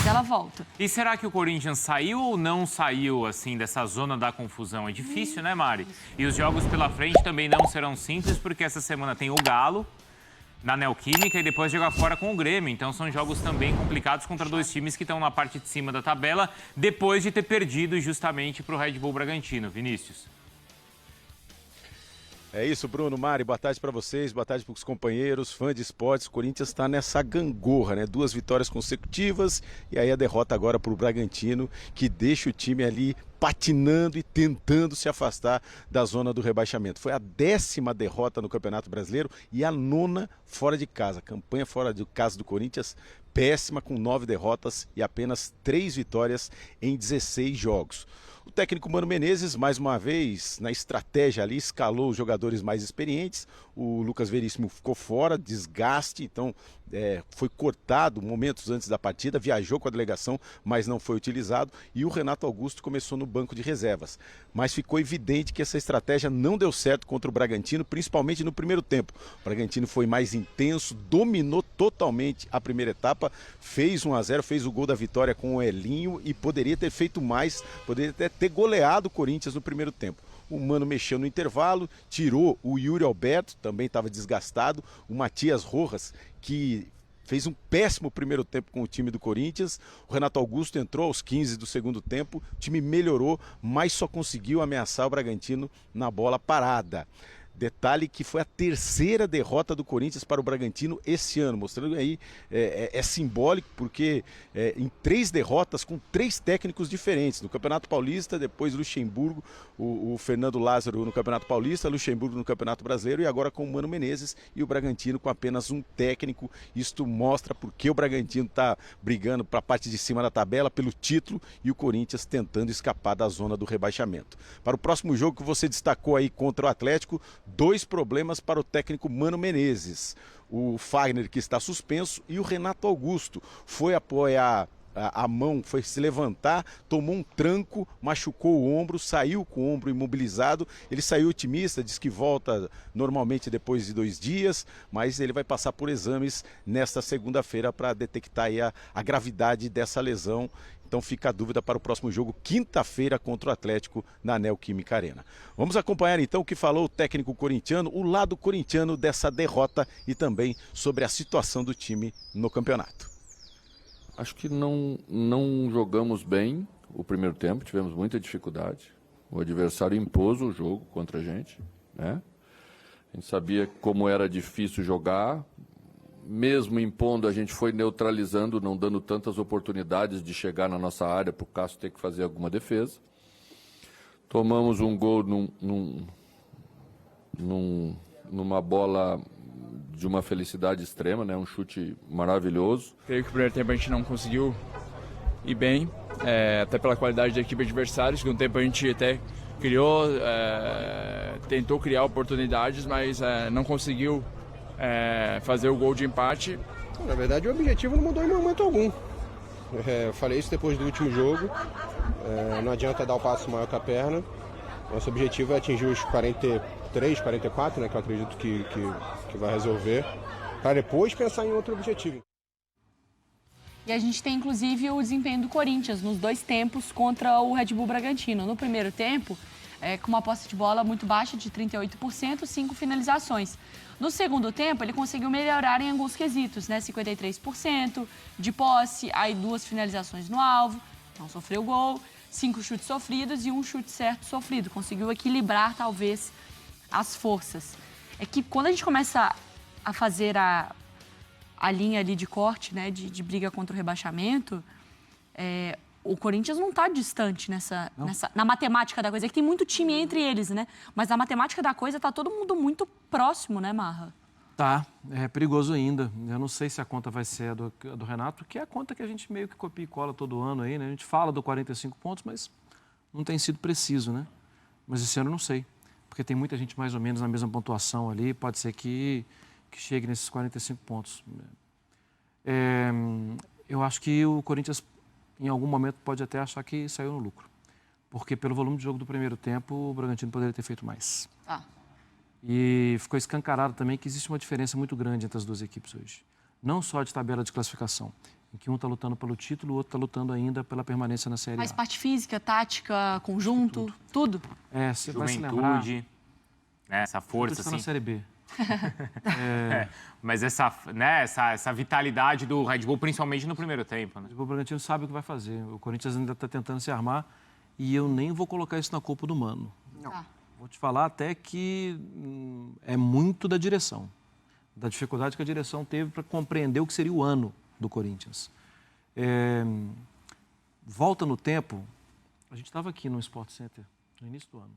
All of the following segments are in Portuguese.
ela volta. E será que o Corinthians saiu ou não saiu, assim, dessa zona da confusão? É difícil, né, Mari? E os jogos pela frente também não serão simples, porque essa semana tem o Galo na Neoquímica e depois joga fora com o Grêmio. Então são jogos também complicados contra dois times que estão na parte de cima da tabela, depois de ter perdido justamente para o Red Bull Bragantino. Vinícius. É isso, Bruno, Mari, boa tarde para vocês, boa tarde para os companheiros, fã de esportes. O Corinthians está nessa gangorra, né? 2 vitórias consecutivas e aí a derrota agora para o Bragantino, que deixa o time ali patinando e tentando se afastar da zona do rebaixamento. Foi a 10ª derrota no Campeonato Brasileiro e a 9ª fora de casa. Campanha fora de casa do Corinthians péssima, com 9 derrotas e apenas 3 vitórias em 16 jogos. O técnico Mano Menezes, mais uma vez, na estratégia ali, escalou os jogadores mais experientes. O Lucas Veríssimo ficou fora, desgaste, então foi cortado momentos antes da partida, viajou com a delegação, mas não foi utilizado. E o Renato Augusto começou no banco de reservas. Mas ficou evidente que essa estratégia não deu certo contra o Bragantino, principalmente no primeiro tempo. O Bragantino foi mais intenso, dominou totalmente a primeira etapa, fez 1-0, fez o gol da vitória com o Elinho e poderia ter feito mais, poderia até ter goleado o Corinthians no primeiro tempo. O Mano mexeu no intervalo, tirou o Yuri Alberto, também estava desgastado, o Matias Rojas, que fez um péssimo primeiro tempo com o time do Corinthians. O Renato Augusto entrou aos 15 do segundo tempo, o time melhorou, mas só conseguiu ameaçar o Bragantino na bola parada. Detalhe que foi a 3ª derrota do Corinthians para o Bragantino esse ano, mostrando aí, é simbólico, porque em 3 derrotas com 3 técnicos diferentes. No Campeonato Paulista, depois Luxemburgo, o Fernando Lázaro no Campeonato Paulista, Luxemburgo no Campeonato Brasileiro e agora com o Mano Menezes e o Bragantino com apenas um técnico. Isto mostra porque o Bragantino está brigando para a parte de cima da tabela pelo título e o Corinthians tentando escapar da zona do rebaixamento. Para o próximo jogo que você destacou aí contra o Atlético, 2 problemas para o técnico Mano Menezes. O Fagner, que está suspenso, e o Renato Augusto foi apoiar a mão, foi se levantar, tomou um tranco, machucou o ombro, saiu com o ombro imobilizado. Ele saiu otimista, diz que volta normalmente depois de 2 dias, mas ele vai passar por exames nesta segunda-feira para detectar aí a gravidade dessa lesão. Então fica a dúvida para o próximo jogo, quinta-feira, contra o Atlético, na Neoquímica Arena. Vamos acompanhar então o que falou o técnico corintiano, o lado corintiano dessa derrota e também sobre a situação do time no campeonato. Acho que não jogamos bem o primeiro tempo, tivemos muita dificuldade. O adversário impôs o jogo contra a gente, né? A gente sabia como era difícil jogar. Mesmo impondo, a gente foi neutralizando, não dando tantas oportunidades de chegar na nossa área para o Cássio ter que fazer alguma defesa. Tomamos um gol numa bola de uma felicidade extrema, né? Um chute maravilhoso. Creio que o primeiro tempo a gente não conseguiu ir bem, até pela qualidade da equipe adversária. No segundo tempo a gente até criou, tentou criar oportunidades, mas não conseguiu fazer o gol de empate. Na verdade, o objetivo não mudou em momento algum. Eu falei isso depois do último jogo. Não adianta dar o passo maior que a perna. Nosso objetivo é atingir os 43, 44, né, que eu acredito que vai resolver, para depois pensar em outro objetivo. E a gente tem, inclusive, o desempenho do Corinthians nos 2 tempos contra o Red Bull Bragantino. No primeiro tempo, com uma posse de bola muito baixa, de 38%, 5 finalizações. No segundo tempo, ele conseguiu melhorar em alguns quesitos, né? 53% de posse, aí 2 finalizações no alvo, não sofreu gol, 5 chutes sofridos e 1 chute certo sofrido. Conseguiu equilibrar, talvez, as forças. É que quando a gente começa a fazer a linha ali de corte, né? De briga contra o rebaixamento, o Corinthians não está distante na matemática da coisa. É que tem muito time entre eles, né? Mas na matemática da coisa está todo mundo muito próximo, né, Marra? Tá, é perigoso ainda. Eu não sei se a conta vai ser a do Renato, que é a conta que a gente meio que copia e cola todo ano aí, né? A gente fala do 45 pontos, mas não tem sido preciso, né? Mas esse ano eu não sei, porque tem muita gente mais ou menos na mesma pontuação ali, pode ser que chegue nesses 45 pontos. Eu acho que o Corinthians, em algum momento, pode até achar que saiu no lucro. Porque pelo volume de jogo do primeiro tempo, o Bragantino poderia ter feito mais. E ficou escancarado também que existe uma diferença muito grande entre as 2 equipes hoje. Não só de tabela de classificação. em que um está lutando pelo título, o outro está lutando ainda pela permanência na Série A. Mas parte física, tática, conjunto, tudo. Você vai se lembrar. Juventude, né, essa força, Está assim. na Série B. Mas essa vitalidade do Red Bull, principalmente no primeiro tempo, né? O Bragantino sabe o que vai fazer. O Corinthians ainda está tentando se armar e eu nem vou colocar isso na culpa do Mano. Não. Tá. Vou te falar até que é muito da direção, da dificuldade que a direção teve para compreender o que seria o ano do Corinthians. Volta no tempo, a gente estava aqui no Sport Center no início do ano,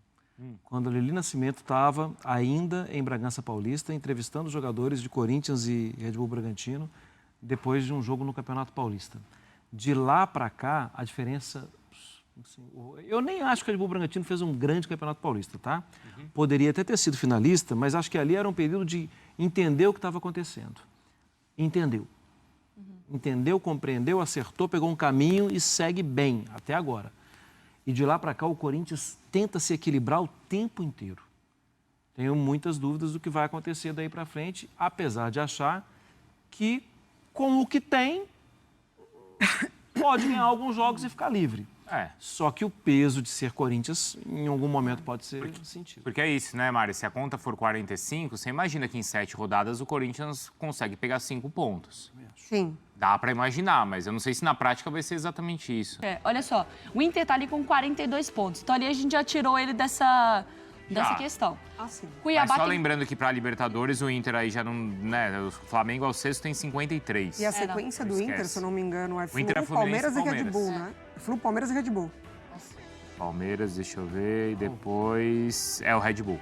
quando a Lili Nascimento estava ainda em Bragança Paulista, entrevistando os jogadores de Corinthians e Red Bull Bragantino, depois de um jogo no Campeonato Paulista. De lá para cá, a diferença... Assim, eu nem acho que o Red Bull Bragantino fez um grande Campeonato Paulista, tá? Poderia até ter sido finalista, mas acho que ali era um período de entender o que estava acontecendo. Entendeu. Entendeu, compreendeu, acertou, pegou um caminho e segue bem, até agora. E de lá para cá, o Corinthians tenta se equilibrar o tempo inteiro. Tenho muitas dúvidas do que vai acontecer daí para frente, apesar de achar que, com o que tem, pode ganhar alguns jogos e ficar livre. Só que o peso de ser Corinthians, em algum momento, pode ser sentido. Porque é isso, né, Mário? Se a conta for 45, você imagina que em 7 rodadas o Corinthians consegue pegar 5 pontos. Sim. Dá para imaginar, mas eu não sei se na prática vai ser exatamente isso. Olha só, o Inter tá ali com 42 pontos. Então ali a gente já tirou ele dessa questão. Sim. Cuiabá Mas só lembrando que para a Libertadores o Inter aí já não... né, o Flamengo ao sexto tem 53. E a sequência do Inter, esquece. se eu não me engano, é Inter é Flu, Palmeiras e Red Palmeiras. Bull, né? Flu, Palmeiras e Red Bull. Palmeiras, deixa eu ver, e depois é o Red Bull.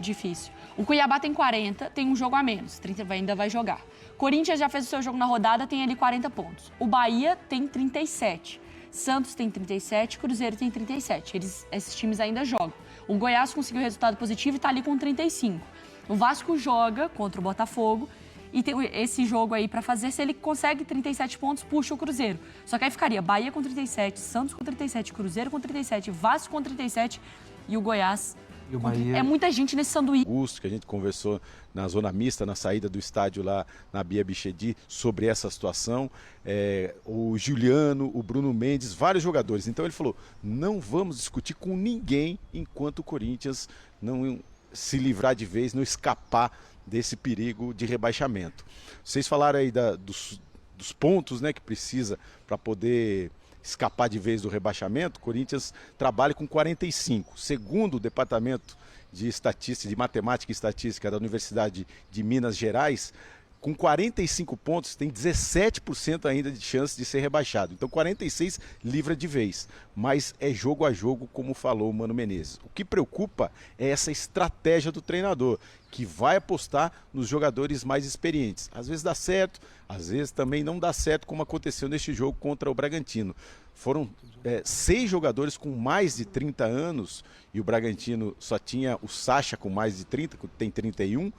Difícil. O Cuiabá tem 40, tem um jogo a menos, 30 ainda vai jogar. Corinthians já fez o seu jogo na rodada, tem ali 40 pontos. O Bahia tem 37. Santos tem 37, Cruzeiro tem 37. Esses times ainda jogam. O Goiás conseguiu resultado positivo e está ali com 35. O Vasco joga contra o Botafogo e tem esse jogo aí para fazer. Se ele consegue 37 pontos, puxa o Cruzeiro. Só que aí ficaria Bahia com 37, Santos com 37, Cruzeiro com 37, Vasco com 37 e o Goiás. E o Bahia... É muita gente nesse sanduíche. Que a gente conversou na zona mista, na saída do estádio lá na Bia Bichedi, sobre essa situação. O Juliano, o Bruno Mendes, vários jogadores. Então ele falou, não vamos discutir com ninguém enquanto o Corinthians não se livrar de vez, não escapar desse perigo de rebaixamento. Vocês falaram aí dos pontos, né, que precisa para poder escapar de vez do rebaixamento. O Corinthians trabalha com 45. Segundo o Departamento de Estatística, de Matemática e Estatística da Universidade de Minas Gerais, com 45 pontos tem 17% ainda de chance de ser rebaixado. Então 46 livra de vez, mas é jogo a jogo, como falou o Mano Menezes. O que preocupa é essa estratégia do treinador, que vai apostar nos jogadores mais experientes. Às vezes dá certo, às vezes também não dá certo, como aconteceu neste jogo contra o Bragantino. Foram 6 jogadores com mais de 30 anos e o Bragantino só tinha o Sacha com mais de 30, que tem 31,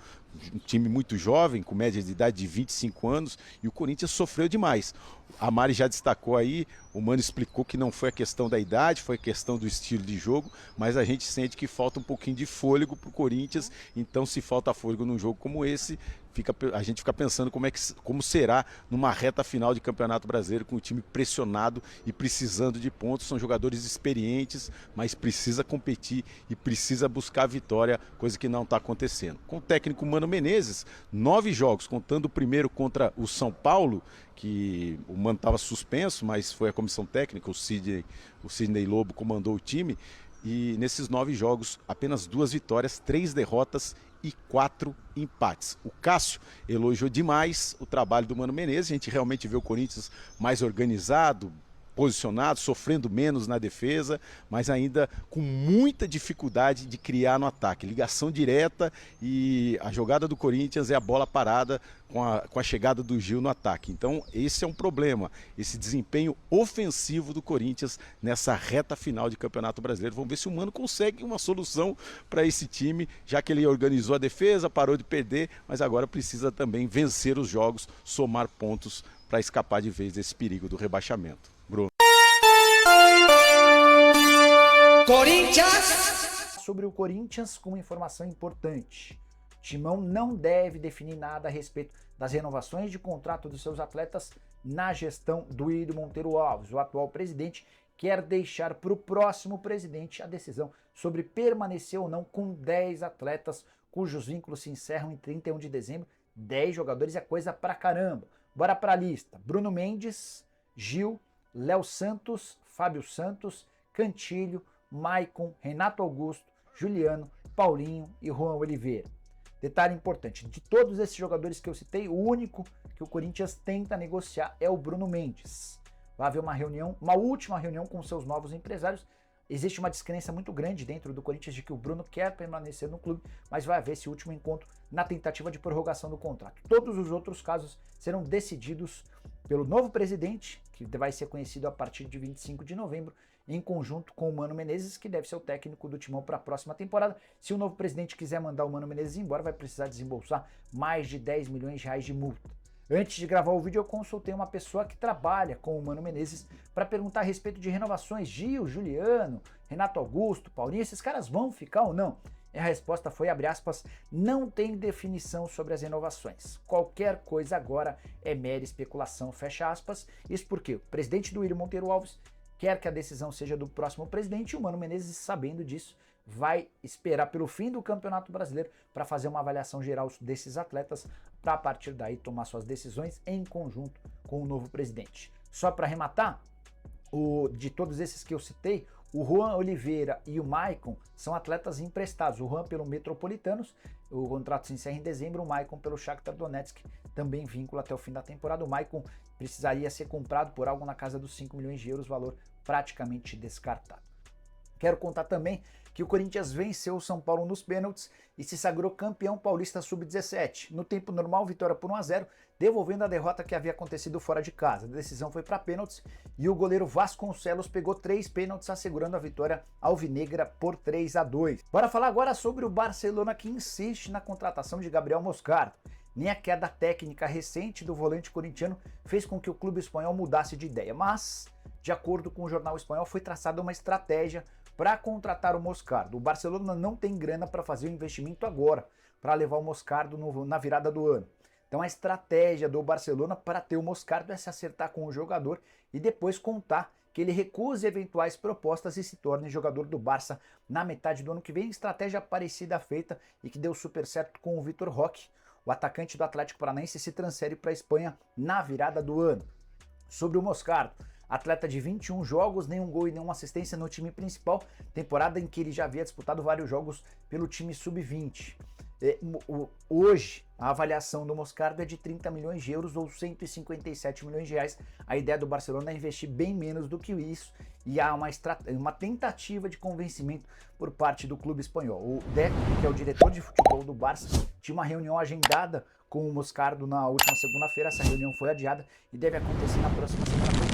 um time muito jovem, com média de idade de 25 anos, e o Corinthians sofreu demais. A Mari já destacou aí, o Mano explicou que não foi a questão da idade, foi a questão do estilo de jogo, mas a gente sente que falta um pouquinho de fôlego para o Corinthians, então se falta fôlego num jogo como esse, a gente fica pensando como será numa reta final de Campeonato Brasileiro, com o time pressionado e precisando de pontos. São jogadores experientes, mas precisa competir e precisa buscar a vitória, coisa que não está acontecendo. Com o técnico Mano Menezes, 9 jogos, contando o primeiro contra o São Paulo, que o Mano estava suspenso, mas foi a comissão técnica, o Sidney Lobo comandou o time, e nesses 9 jogos, apenas 2 vitórias, 3 derrotas e 4 empates. O Cássio elogiou demais o trabalho do Mano Menezes. A gente realmente vê o Corinthians mais organizado, posicionado, sofrendo menos na defesa, mas ainda com muita dificuldade de criar no ataque. Ligação direta, e a jogada do Corinthians é a bola parada com a chegada do Gil no ataque. Então esse é um problema, esse desempenho ofensivo do Corinthians nessa reta final de Campeonato Brasileiro. Vamos ver se o Mano consegue uma solução para esse time, já que ele organizou a defesa, parou de perder, mas agora precisa também vencer os jogos, somar pontos para escapar de vez desse perigo do rebaixamento. Bruno. Corinthians! Sobre o Corinthians, com uma informação importante. Timão não deve definir nada a respeito das renovações de contrato dos seus atletas na gestão do Willian Monteiro Alves. O atual presidente quer deixar para o próximo presidente a decisão sobre permanecer ou não com 10 atletas cujos vínculos se encerram em 31 de dezembro. 10 jogadores é coisa pra caramba. Bora pra lista. Bruno Mendes, Gil, Léo Santos, Fábio Santos, Cantilho, Maicon, Renato Augusto, Juliano, Paulinho e Juan Oliveira. Detalhe importante, de todos esses jogadores que eu citei, o único que o Corinthians tenta negociar é o Bruno Mendes. Vai haver uma reunião, uma última reunião com seus novos empresários. Existe uma descrença muito grande dentro do Corinthians de que o Bruno quer permanecer no clube, mas vai haver esse último encontro na tentativa de prorrogação do contrato. Todos os outros casos serão decididos pelo novo presidente, que vai ser conhecido a partir de 25 de novembro, em conjunto com o Mano Menezes, que deve ser o técnico do Timão para a próxima temporada. Se o novo presidente quiser mandar o Mano Menezes embora, vai precisar desembolsar mais de 10 milhões de reais de multa. Antes de gravar o vídeo, eu consultei uma pessoa que trabalha com o Mano Menezes para perguntar a respeito de renovações. Gil, Juliano, Renato Augusto, Paulinho, esses caras vão ficar ou não? E a resposta foi, abre aspas, não tem definição sobre as renovações. Qualquer coisa agora é mera especulação, fecha aspas. Isso porque o presidente do Willian Monteiro Alves quer que a decisão seja do próximo presidente e o Mano Menezes, sabendo disso, vai esperar pelo fim do Campeonato Brasileiro para fazer uma avaliação geral desses atletas, para a partir daí tomar suas decisões em conjunto com o novo presidente. Só para arrematar, de todos esses que eu citei, o Juan Oliveira e o Maicon são atletas emprestados. O Juan pelo Metropolitanos, o contrato se encerra em dezembro, o Maicon pelo Shakhtar Donetsk, também vínculo até o fim da temporada. O Maicon precisaria ser comprado por algo na casa dos 5 milhões de euros, valor praticamente descartado. Quero contar também que o Corinthians venceu o São Paulo nos pênaltis e se sagrou campeão paulista sub-17. No tempo normal, vitória por 1-0, devolvendo a derrota que havia acontecido fora de casa. A decisão foi para pênaltis e o goleiro Vasconcelos pegou 3 pênaltis, assegurando a vitória alvinegra por 3-2. Bora falar agora sobre o Barcelona, que insiste na contratação de Gabriel Moscardo. Nem a queda técnica recente do volante corintiano fez com que o clube espanhol mudasse de ideia, mas, de acordo com o jornal espanhol, foi traçada uma estratégia para contratar o Moscardo. O Barcelona não tem grana para fazer o investimento agora, para levar o Moscardo na virada do ano. Então a estratégia do Barcelona para ter o Moscardo é se acertar com o jogador e depois contar que ele recuse eventuais propostas e se torne jogador do Barça na metade do ano que vem. Estratégia parecida feita e que deu super certo com o Vitor Roque. O atacante do Atlético Paranaense se transfere para a Espanha na virada do ano. Sobre o Moscardo, atleta de 21 jogos, nenhum gol e nenhuma assistência no time principal, temporada em que ele já havia disputado vários jogos pelo time sub-20. Hoje, a avaliação do Moscardo é de 30 milhões de euros ou 157 milhões de reais. A ideia do Barcelona é investir bem menos do que isso e há uma tentativa de convencimento por parte do clube espanhol. O Deco, que é o diretor de futebol do Barça, tinha uma reunião agendada com o Moscardo na última segunda-feira. Essa reunião foi adiada e deve acontecer na próxima segunda-feira.